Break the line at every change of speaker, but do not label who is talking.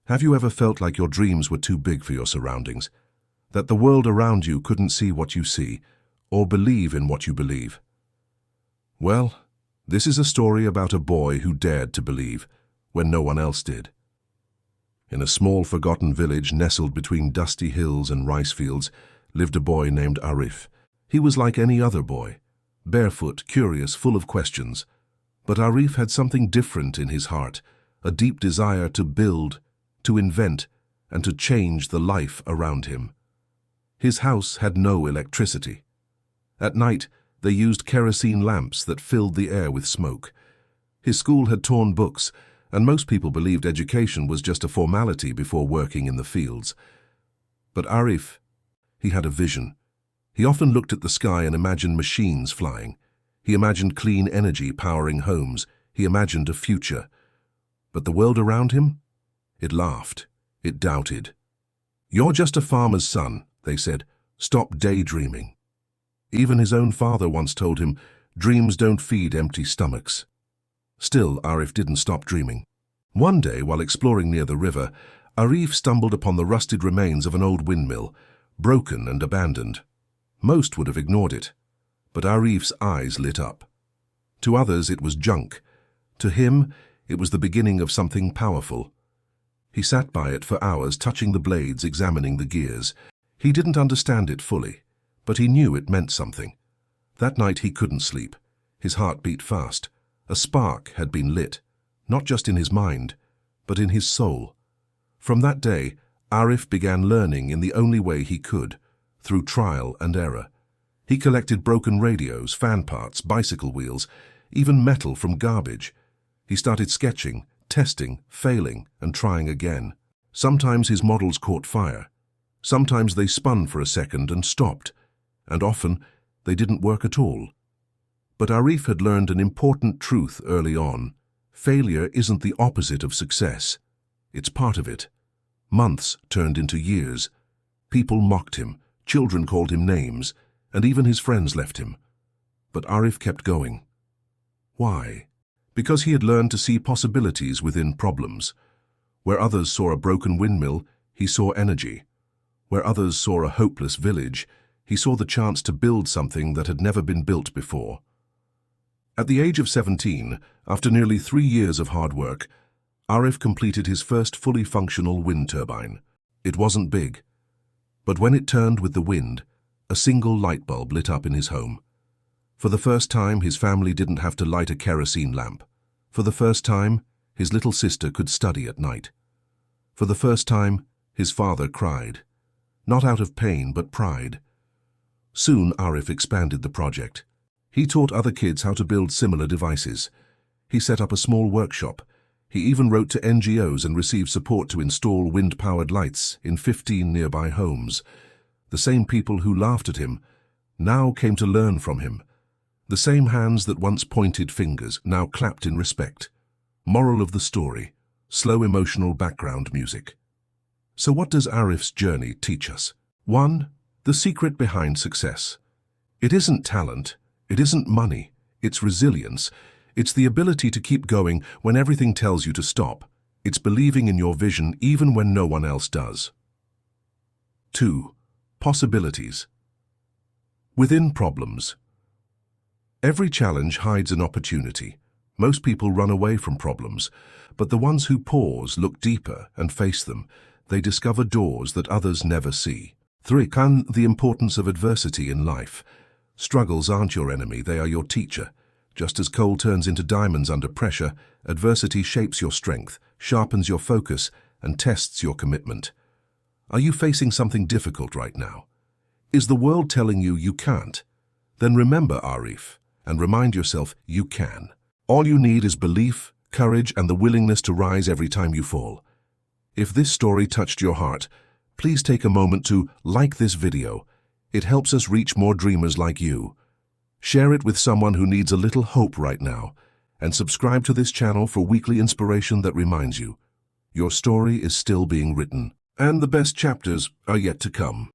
Have you ever felt like your dreams were too big for your surroundings? That the world around you couldn't see what you see, or believe in what you believe? Well, this is a story about a boy who dared to believe when no one else did. In a small forgotten village nestled between dusty hills and rice fields lived a boy named Arif. He was like any other boy, barefoot, curious, full of questions. But Arif had something different in his heart, a deep desire to build, to invent, and to change the life around him. His house had no electricity. At night, they used kerosene lamps that filled the air with smoke. His school had torn books, and most people believed education was just a formality before working in the fields. But Arif, he had a vision. He often looked at the sky and imagined machines flying. He imagined clean energy powering homes. He imagined a future. But the world around him? It laughed. It doubted. "You're just a farmer's son," they said. "Stop daydreaming." Even his own father once told him, "Dreams don't feed empty stomachs." Still, Arif didn't stop dreaming. One day, while exploring near the river, Arif stumbled upon the rusted remains of an old windmill, broken and abandoned. Most would have ignored it, but Arif's eyes lit up. To others, it was junk. To him, it was the beginning of something powerful. He sat by it for hours, touching the blades, examining the gears. He didn't understand it fully, but he knew it meant something. That night he couldn't sleep. His heart beat fast. A spark had been lit, not just in his mind, but in his soul. From that day, Arif began learning in the only way he could, through trial and error. He collected broken radios, fan parts, bicycle wheels, even metal from garbage. He started sketching, testing, failing, and trying again. Sometimes his models caught fire. Sometimes they spun for a second and stopped, and often they didn't work at all. But Arif had learned an important truth early on. Failure isn't the opposite of success. It's part of it. Months turned into years. People mocked him, children called him names, and even his friends left him. But Arif kept going. Why? Because he had learned to see possibilities within problems. Where others saw a broken windmill, he saw energy. Where others saw a hopeless village, he saw the chance to build something that had never been built before. At the age of 17, after nearly 3 years of hard work, Arif completed his first fully functional wind turbine. It wasn't big, but when it turned with the wind, a single light bulb lit up in his home. For the first time, his family didn't have to light a kerosene lamp. For the first time, his little sister could study at night. For the first time, his father cried. Not out of pain, but pride. Soon, Arif expanded the project. He taught other kids how to build similar devices. He set up a small workshop. He even wrote to NGOs and received support to install wind-powered lights in 15 nearby homes. The same people who laughed at him now came to learn from him. The same hands that once pointed fingers now clapped in respect. Moral of the story: slow emotional background music. So what does Arif's journey teach us? 1. The secret behind success. It isn't talent, it isn't money, it's resilience. It's the ability to keep going when everything tells you to stop. It's believing in your vision even when no one else does. 2. Possibilities. Within problems. Every challenge hides an opportunity. Most people run away from problems, but the ones who pause, look deeper, and face them, they discover doors that others never see. 3. The importance of adversity in life. Struggles aren't your enemy, they are your teacher. Just as coal turns into diamonds under pressure, adversity shapes your strength, sharpens your focus, and tests your commitment. Are you facing something difficult right now? Is the world telling you you can't? Then remember Arif, and remind yourself you can. All you need is belief, courage, and the willingness to rise every time you fall. If this story touched your heart, please take a moment to like this video. It helps us reach more dreamers like you. Share it with someone who needs a little hope right now, and subscribe to this channel for weekly inspiration that reminds you your story is still being written, and the best chapters are yet to come.